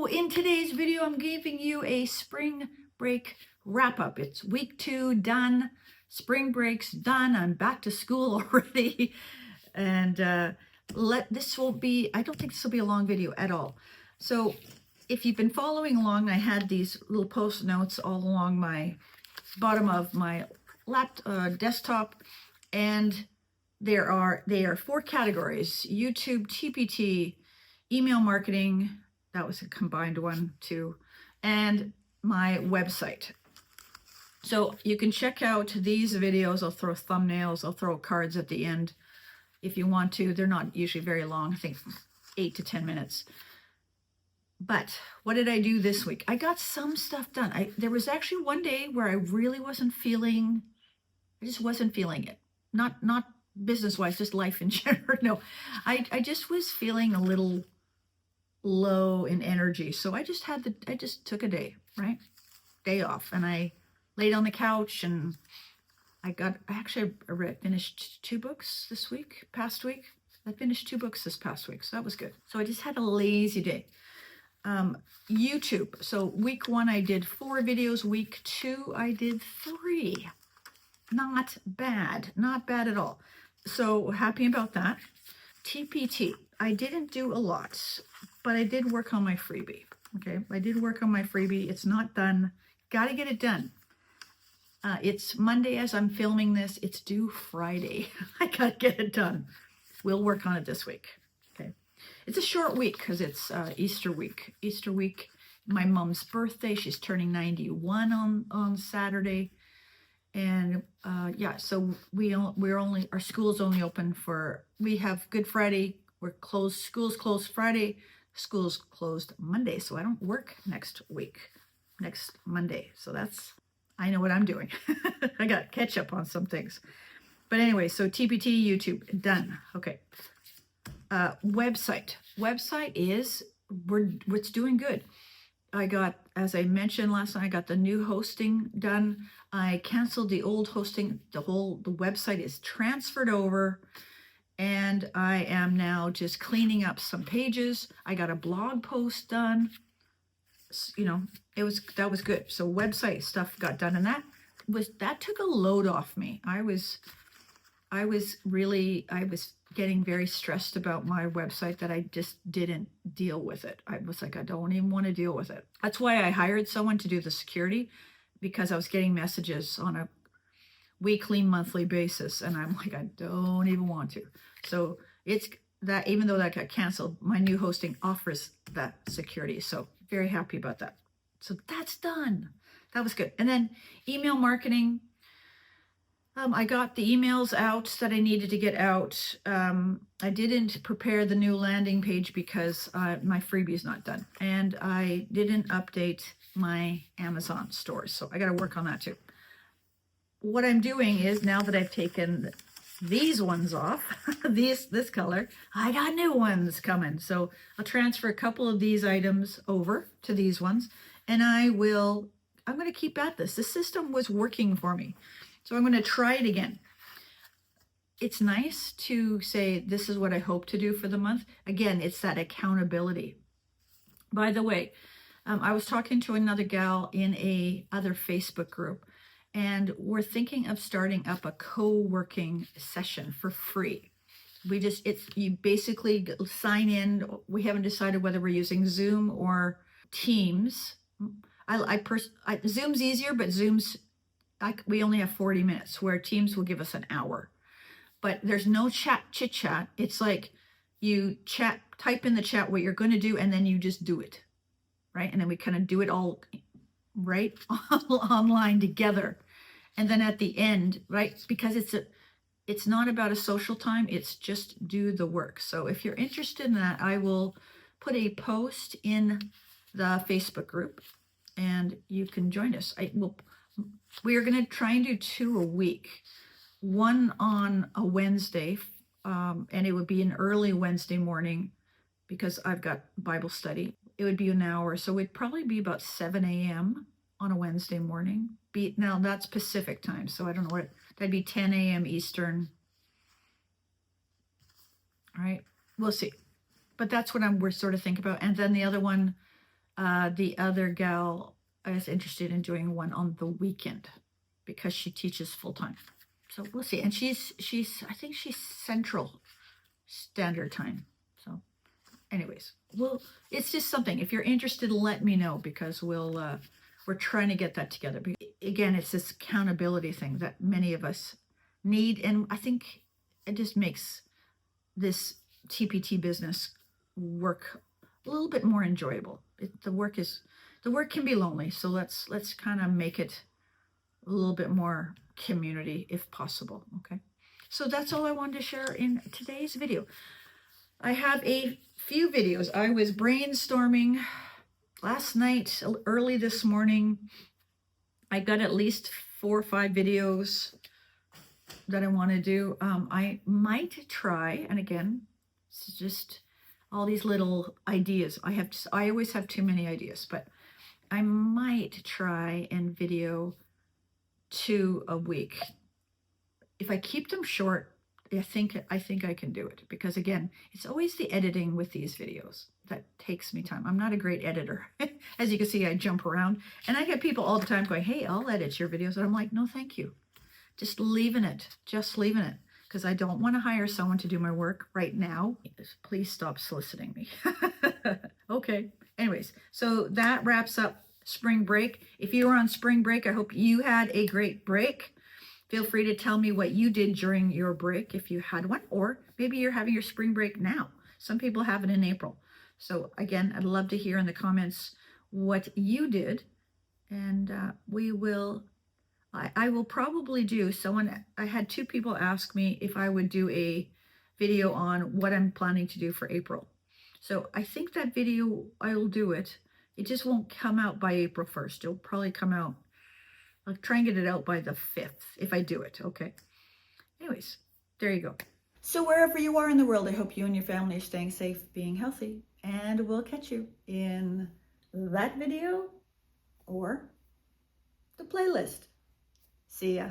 So in today's video, I'm giving you a spring break wrap up. It's week 2 done. Spring break's done. I'm back to school already. And this will be, I don't think this will be a long video at all. So if you've been following along, I had these little post notes all along my bottom of my desktop, and they are 4 categories: YouTube, TPT, email marketing, that was a combined one too, and my website. So you can check out these videos. I'll throw thumbnails, I'll throw cards at the end if you want to. They're not usually very long, I think 8 to 10 minutes. But what did I do this week? I got some stuff done. There was actually one day where I really wasn't feeling, I just wasn't feeling it. Not business-wise, just life in general. No, I just was feeling a little low in energy. So I just took a day, right? Day off. And I laid on the couch, and I finished 2 books past week. I finished 2 books this past week. So that was good. So I just had a lazy day. YouTube. So week 1, I did 4 videos. Week 2, I did 3. Not bad at all. So happy about that. TPT. I didn't do a lot, but I did work on my freebie. Okay, I did work on my freebie. It's not done. Got to get it done. It's Monday as I'm filming this. It's due Friday. I got to get it done. We'll work on it this week. Okay. It's a short week because it's Easter week. Easter week, my mom's birthday. She's turning 91 on Saturday. And yeah, so our school's only open we have Good Friday. We're closed. School's closed Friday. School's closed Monday. So I don't work next Monday. So I know what I'm doing. I got catch up on some things. But anyway, so TPT, YouTube, done. Okay. Website it's doing good. I got, as I mentioned last night, I got the new hosting done. I canceled the old hosting. The website is transferred over, and I am now just cleaning up some pages. I got a blog post done. You know, that was good. So website stuff got done, and that took a load off me. I was getting very stressed about my website that I just didn't deal with it. I was like, I don't even want to deal with it. That's why I hired someone to do the security, because I was getting messages on a weekly, monthly basis, and I'm like, I don't even want to. So it's that, even though that got canceled, my new hosting offers that security. So very happy about that. So that's done. That was good. And then email marketing. I got the emails out that I needed to get out. I didn't prepare the new landing page because my freebie is not done. And I didn't update my Amazon stores. So I got to work on that too. What I'm doing is, now that I've taken these ones off, this color, I got new ones coming. So I'll transfer a couple of these items over to these ones. And I'm going to keep at this. The system was working for me. So I'm going to try it again. It's nice to say, this is what I hope to do for the month. Again, it's that accountability. By the way, I was talking to another gal in a other Facebook group, and we're thinking of starting up a co-working session for free. You basically sign in. We haven't decided whether we're using Zoom or Teams. Zoom's easier, but we only have 40 minutes, where Teams will give us an hour. But there's no chit chat. It's like you type in the chat what you're going to do, and then you just do it, right? And then we kind of do it all right online together. And then at the end, right, because it's not about a social time, it's just do the work. So if you're interested in that, I will put a post in the Facebook group, and you can join us. We are going to try and do 2 a week, one on a Wednesday, and it would be an early Wednesday morning because I've got Bible study. It would be an hour, so it'd probably be about 7 a.m. on a Wednesday morning. Now that's Pacific time, so I don't know that'd be 10 a.m. Eastern. All right, we'll see. But that's what we're sort of thinking about. And then the other one, The other gal is interested in doing one on the weekend because she teaches full time. So we'll see. And she's I think she's Central Standard Time. So anyways, well, it's just something. If you're interested, let me know, because we're trying to get that together. Again, it's this accountability thing that many of us need, and I think it just makes this TPT business work a little bit more enjoyable. The work can be lonely, so let's kind of make it a little bit more community if possible. Okay, so that's all I wanted to share in today's video. I have a few videos. I was brainstorming last night, early this morning. I got at least 4 or 5 videos that I want to do. I might try, and again, it's just all these little ideas. I always have too many ideas, but I might try and video 2 a week. If I keep them short, I think I can do it, because again, it's always the editing with these videos that takes me time. I'm not a great editor. As you can see, I jump around, and I get people all the time going, hey, I'll edit your videos. And I'm like, no, thank you. Just leaving it, because I don't want to hire someone to do my work right now. Please stop soliciting me. Okay. Anyways, so that wraps up spring break. If you were on spring break, I hope you had a great break. Feel free to tell me what you did during your break, if you had one, or maybe you're having your spring break now. Some people have it in April. So again, I'd love to hear in the comments what you did, and I will probably do I had 2 people ask me if I would do a video on what I'm planning to do for April. So I think that video, I'll do it. It just won't come out by April 1st. It'll probably come out, I'll try and get it out by the 5th if I do it, okay? Anyways, there you go. So wherever you are in the world, I hope you and your family are staying safe, being healthy, and we'll catch you in that video or the playlist. See ya.